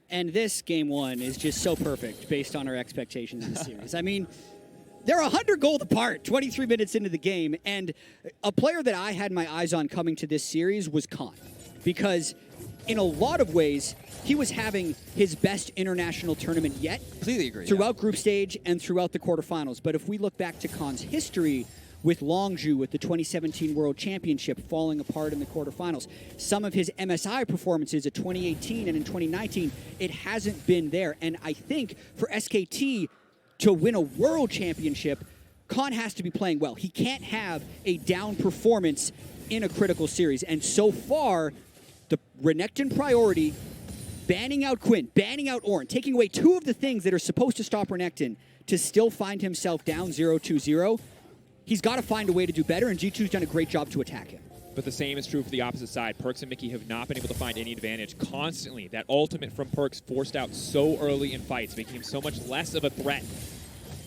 And this game 1 is just so perfect based on our expectations in the series. I mean, they're 100 gold apart, 23 minutes into the game, and a player that I had my eyes on coming to this series was Khan, because in a lot of ways, he was having his best international tournament yet. Completely agree. Throughout group stage and throughout the quarterfinals. But if we look back to Khan's history with Longju, with the 2017 World Championship falling apart in the quarterfinals, some of his MSI performances at 2018 and in 2019, it hasn't been there. And I think for SKT to win a World Championship, Khan has to be playing well. He can't have a down performance in a critical series. And so far, the Renekton priority, banning out Quinn, banning out Ornn, taking away 2 of the things that are supposed to stop Renekton to still find himself down 0-2-0, he's got to find a way to do better, and G2's done a great job to attack him. But the same is true for the opposite side. Perks and Mickey have not been able to find any advantage. Constantly, that ultimate from Perks forced out so early in fights, making him so much less of a threat.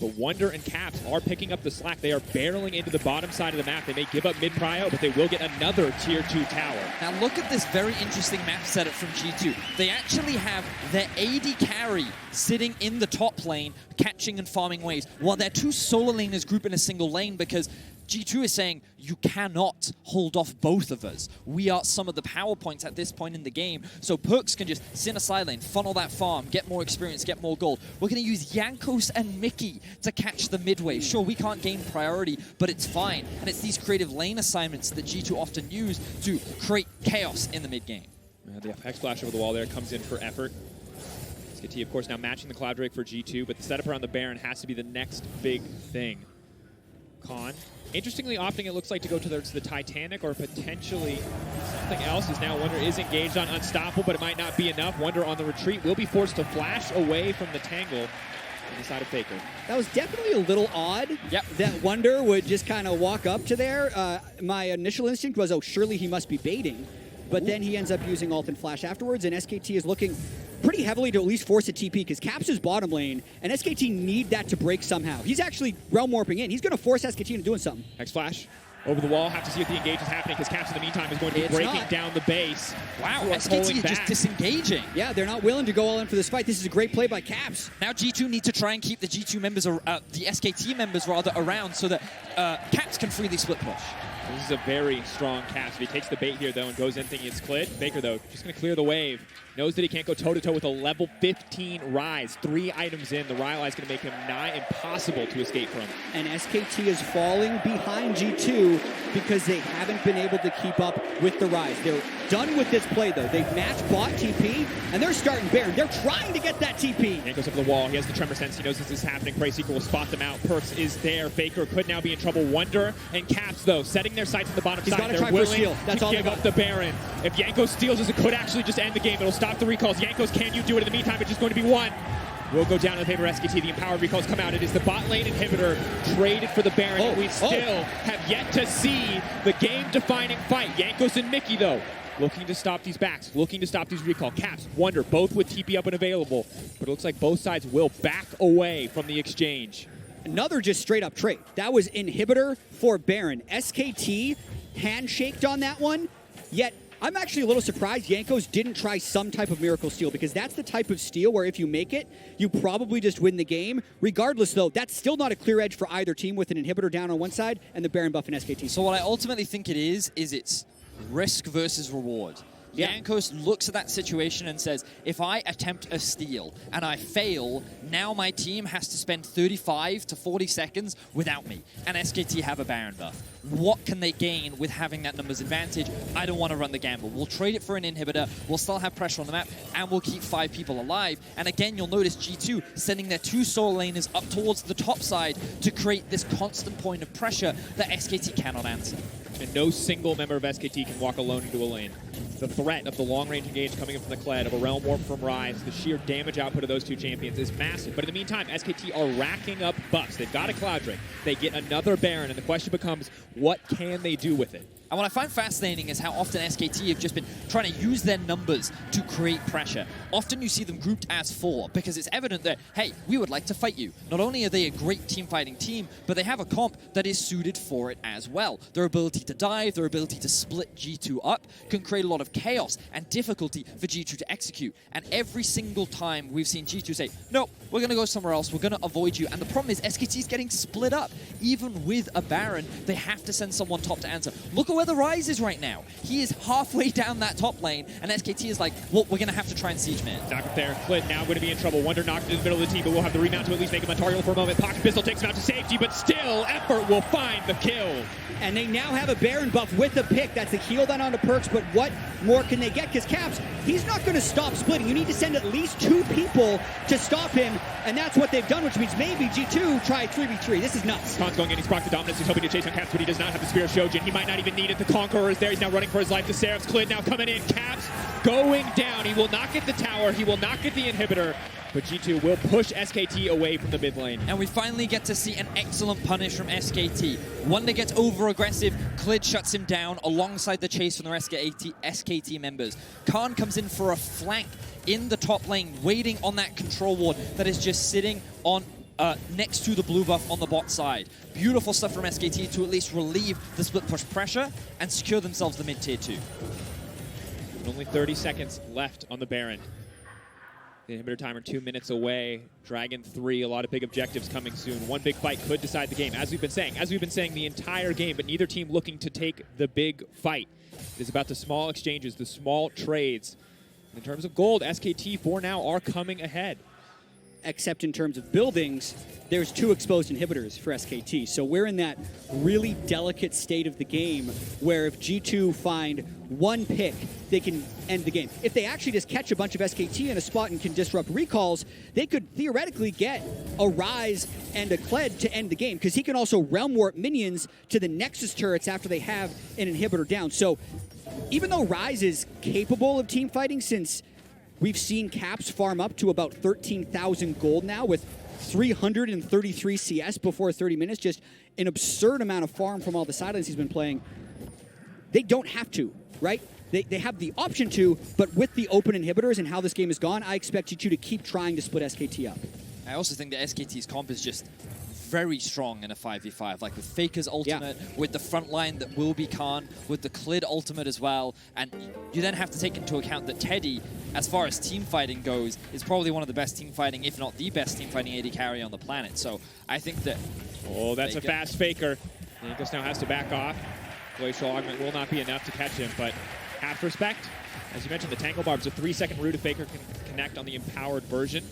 But Wonder and Caps are picking up the slack. They are barreling into the bottom side of the map. They may give up mid-prio, but they will get another Tier 2 tower. Now look at this very interesting map setup from G2. They actually have their AD carry sitting in the top lane, catching and farming waves, while their 2 solo laners group in a single lane, because G2 is saying, you cannot hold off both of us. We are some of the power points at this point in the game. So Perks can just sit in a side lane, funnel that farm, get more experience, get more gold. We're going to use Jankos and Mickey to catch the midway. Sure, we can't gain priority, but it's fine. And it's these creative lane assignments that G2 often use to create chaos in the mid game. The Hex Flash over the wall there comes in for effort. SKT, of course, now matching the Cloud Drake for G2, but the setup around the Baron has to be the next big thing. Khan, interestingly opting, it looks like, to go to the Titanic or potentially something else, as now Wonder is engaged on Unstoppable, but it might not be enough. Wonder on the retreat will be forced to flash away from the tangle on the side of Faker. That was definitely a little odd that Wonder would just kind of walk up to there. My initial instinct was, oh, surely he must be baiting. But then he ends up using ult and flash afterwards, and SKT is looking pretty heavily to at least force a TP, because Caps is bottom lane, and SKT need that to break somehow. He's actually realm warping in. He's going to force SKT into doing something. Hex Flash over the wall. Have to see if the engage is happening, because Caps in the meantime is going to be breaking down the base. Wow, SKT just disengaging. Yeah, they're not willing to go all in for this fight. This is a great play by Caps. Now G2 need to try and keep the G2 members, the SKT members rather, around so that Caps can freely split push. This is a very strong Caps. If he takes the bait here, though, and goes in thinking it's Clid. Faker, though, just going to clear the wave. Knows that he can't go toe-to-toe with a level 15 Rise. 3 items in. The Rylai is going to make him nigh impossible to escape from. And SKT is falling behind G2 because they haven't been able to keep up with the Rise. They're done with this play, though. They've match bought TP, and they're starting Baron. They're trying to get that TP. And goes up the wall. He has the Tremor Sense. He knows this is happening. Preyseeker will spot them out. Perks is there. Faker could now be in trouble. Wonder and Caps, though, setting their sights on the bottom side. They're willing to give up the Baron. If Jankos steals this, it could actually just end the game. It'll stop the recalls. Jankos, can you do it? In the meantime, it's just going to be 1. Will go down in favor of SKT. The empowered recalls come out. It is the bot lane inhibitor traded for the Baron. We still have yet to see the game-defining fight. Jankos and Mickey, though, looking to stop these backs, looking to stop these recall. Caps, Wonder, both with TP up and available. But it looks like both sides will back away from the exchange. Another just straight-up trade. That was inhibitor for Baron. SKT handshaked on that one, yet I'm actually a little surprised Jankos didn't try some type of miracle steal, because that's the type of steal where if you make it, you probably just win the game. Regardless, though, that's still not a clear edge for either team, with an inhibitor down on one side and the Baron buff in SKT. So what I ultimately think it is it's risk versus reward. Jankos looks at that situation and says, if I attempt a steal and I fail, now my team has to spend 35 to 40 seconds without me. And SKT have a Baron buff. What can they gain with having that numbers advantage? I don't want to run the gamble. We'll trade it for an inhibitor, we'll still have pressure on the map, and we'll keep 5 people alive. And again, you'll notice G2 sending their 2 solo laners up towards the top side to create this constant point of pressure that SKT cannot answer. And no single member of SKT can walk alone into a lane. The threat of the long-range engage coming in from the Kled, of a Realm Warp from Rise, the sheer damage output of those 2 champions is massive. But in the meantime, SKT are racking up buffs. They've got a Cloud Drake. They get another Baron, and the question becomes, what can they do with it? And what I find fascinating is how often SKT have just been trying to use their numbers to create pressure. Often you see them grouped as 4 because it's evident that, hey, we would like to fight you. Not only are they a great team-fighting team, but they have a comp that is suited for it as well. Their ability to dive, their ability to split G2 up can create a lot of chaos and difficulty for G2 to execute. And every single time we've seen G2 say, no, we're going to go somewhere else, we're going to avoid you. And the problem is SKT is getting split up. Even with a Baron, they have to send someone top to answer. Look at where the Rise is right now. He is halfway down that top lane, and SKT is like, well, we're going to have to try and siege mid. Knock up there. Klid now going to be in trouble. Wonder knocked into the middle of the team, but we'll have the remount to at least make him untargetable for a moment. Pocket Pistol takes him out to safety, but still, Effort will find the kill. And they now have a Baron buff with a pick. That's a heal down onto Perks, but what more can they get? Because Caps, he's not going to stop splitting. You need to send at least 2 people to stop him, and that's what they've done, which means maybe G2 try 3v3. This is nuts. Khan's going in. He's proc the dominance. He's hoping to chase on Caps, but he does not have the Spear of Shojin. He might not even need it. The Conqueror is there. He's now running for his life. The Seraph's Klid now coming in. Caps going down. He will not get the tower. He will not get the inhibitor. But G2 will push SKT away from the mid lane. And we finally get to see an excellent punish from SKT. Wonder gets over-aggressive. Klid shuts him down alongside the chase from the SKT members. Khan comes in for a flank in the top lane, waiting on that control ward that is just sitting on next to the blue buff on the bot side. Beautiful stuff from SKT to at least relieve the split push pressure and secure themselves the mid tier 2. Only 30 seconds left on the Baron. The inhibitor timer 2 minutes away. Dragon 3, a lot of big objectives coming soon. One big fight could decide the game, as we've been saying the entire game, but neither team looking to take the big fight. It is about the small exchanges, the small trades. In terms of gold, SKT for now are coming ahead. Except in terms of buildings, there's 2 exposed inhibitors for SKT. So we're in that really delicate state of the game where if G2 find 1 pick, they can end the game. If they actually just catch a bunch of SKT in a spot and can disrupt recalls, they could theoretically get a Rise and a Kled to end the game, because he can also Realm Warp minions to the Nexus turrets after they have an inhibitor down. So even though Rise is capable of team fighting, since we've seen Caps farm up to about 13,000 gold now with 333 CS before 30 minutes. Just an absurd amount of farm from all the sidelines he's been playing. They don't have to, right? They have the option to, but with the open inhibitors and how this game has gone, I expect you to keep trying to split SKT up. I also think that SKT's comp is just very strong in a 5v5, like with Faker's ultimate, with the front line that will be Khan, with the Klid ultimate as well. And you then have to take into account that Teddy, as far as team fighting goes, is probably one of the best team fighting, if not the best team fighting AD carry on the planet. So I think that... Oh, that's a fast Faker. Jankos now has to back off. Glacial Augment will not be enough to catch him, but half respect. As you mentioned, the Tangle Barb's a 3-second route if Faker can connect on the empowered version.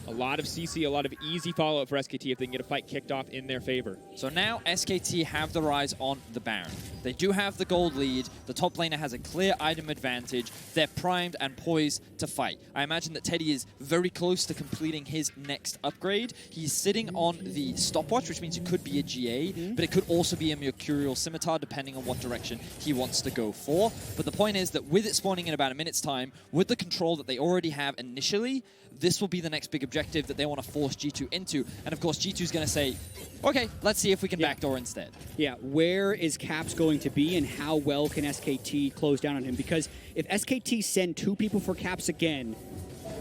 A lot of CC, a lot of easy follow-up for SKT if they can get a fight kicked off in their favor. So now SKT have the Rise on the Baron. They do have the gold lead. The top laner has a clear item advantage. They're primed and poised to fight. I imagine that Teddy is very close to completing his next upgrade. He's sitting on the stopwatch, which means it could be a GA, but it could also be a Mercurial Scimitar, depending on what direction he wants to go for. But the point is that with it spawning in about a minute's time, with the control that they already have initially, this will be the next big objective that they want to force G2 into. And of course, G2 is going to say, okay, let's see if we can backdoor instead. Yeah, where is Caps going to be and how well can SKT close down on him? Because if SKT send 2 people for Caps again,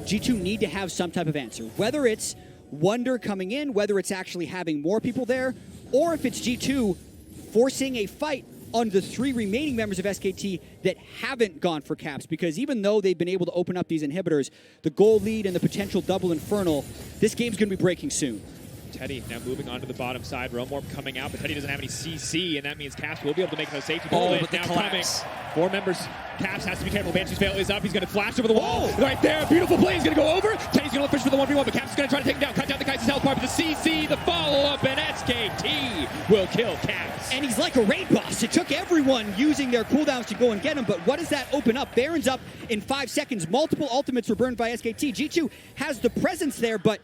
G2 need to have some type of answer. Whether it's Wonder coming in, whether it's actually having more people there, or if it's G2 forcing a fight on the 3 remaining members of SKT that haven't gone for Caps, because even though they've been able to open up these inhibitors, the gold lead and the potential double Infernal, this game's going to be breaking soon. Teddy now moving on to the bottom side. Realmorp coming out, but Teddy doesn't have any CC, and that means Caps will be able to make no safety. But now collapse. coming. 4 members. Caps has to be careful. Banshee's veil is up. He's going to flash over the wall. Right there. Beautiful play. He's going to go over. Teddy's going to push for the 1v1, but Caps is going to try to take him down. Cut down the Kaiser's health bar, but the CC, the follow-up, and SKT will kill Caps. And he's like a raid boss. It took everyone using their cooldowns to go and get him, but what does that open up? Baron's up in 5 seconds. Multiple ultimates were burned by SKT. G2 has the presence there, but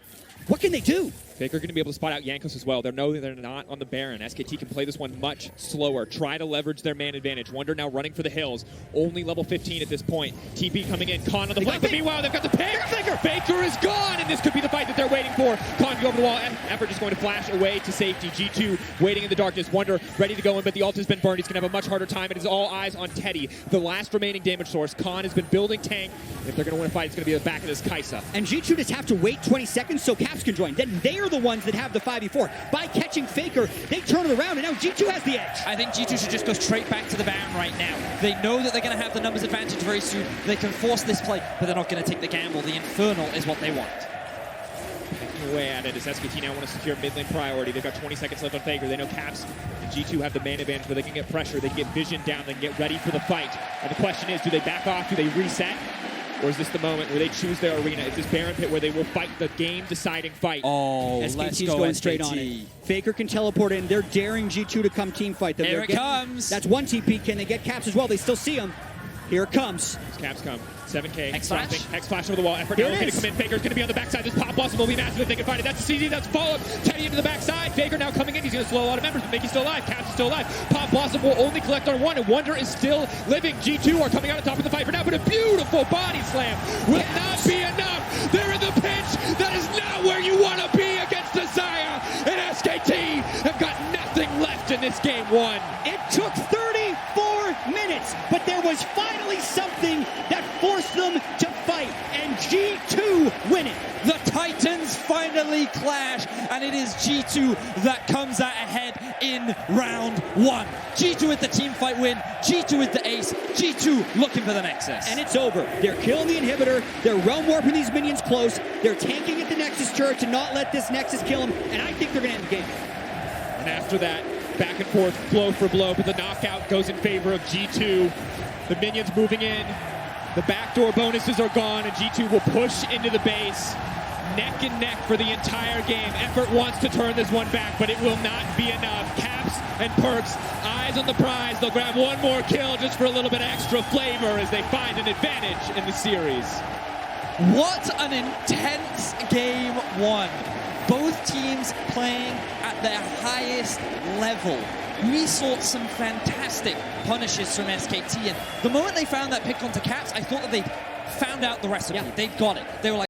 what can they do? Faker going to be able to spot out Jankos as well. They know they're not on the Baron. SKT can play this one much slower. Try to leverage their man advantage. Wonder now running for the hills. Only level 15 at this point. TP coming in. Khan on the flank. But meanwhile, they've got the pick. Faker is gone, and this could be the fight that they're waiting for. Khan go over the wall. Effort is going to flash away to safety. G2 waiting in the darkness. Wonder ready to go in, but the ult has been burned. He's going to have a much harder time. It is all eyes on Teddy, the last remaining damage source. Khan has been building tank. If they're going to win a fight, it's going to be the back of this Kaisa. And G2 just have to wait 20 seconds so Caps can join. Then they are the ones that have the 5v4. By catching Faker, they turn it around, and now G2 has the edge. I think G2 should just go straight back to the Baron right now. They know that they're going to have the numbers advantage very soon. They can force this play, but they're not going to take the gamble. The Infernal is what they want. Picking away at it as SKT now want to secure mid lane priority. They've got 20 seconds left on Faker. They know Caps and G2 have the man advantage, but they can get pressure. They can get vision down. They can get ready for the fight. And the question is, do they back off? Do they reset? Or is this the moment where they choose their arena? Is this Baron Pit where they will fight the game-deciding fight? Oh, SKT's let's go going SKT. straight on it. Faker can teleport in. They're daring G2 to come team fight them. Here it comes. That's one TP. Can they get Caps as well? They still see him. Here it comes. As Caps come. 7K. X flash. X flash over the wall. Effort now looking to come in. Faker's going to be on the backside. This pop blossom will be massive if they can find it. That's the CZ. That's follow-up. Teddy into the backside. Faker now coming in. He's going to slow a lot of members, but Mickey's still alive. Caps is still alive. Pop blossom will only collect on one, and Wonder is still living. G2 are coming out on top of the fight for now, but a beautiful body slam will not be enough. They're in the pinch. That is not where you want to be against Desire, and SKT have got nothing left in this game one. It took 34 minutes, but there was finally something that forced them to fight, and G2 win it. The Titans finally clash, and it is G2 that comes out ahead in round 1. G2 with the team fight win. G2 with the ace. G2 looking for the Nexus. And it's over. They're killing the inhibitor. They're realm warping these minions close. They're tanking at the Nexus turret to not let this Nexus kill them, and I think they're going to end the game. And after that, back and forth, blow for blow, but the knockout goes in favor of G2. The minions moving in. The backdoor bonuses are gone, and G2 will push into the base. Neck and neck for the entire game. Effort wants to turn this one back, but it will not be enough. Caps and Perks, eyes on the prize. They'll grab one more kill just for a little bit extra flavor as they find an advantage in the series. What an intense game 1. Both teams playing at their highest level. We saw some fantastic punishes from SKT, and the moment they found that pick onto Caps, I thought that they found out the recipe. They got it. They were like,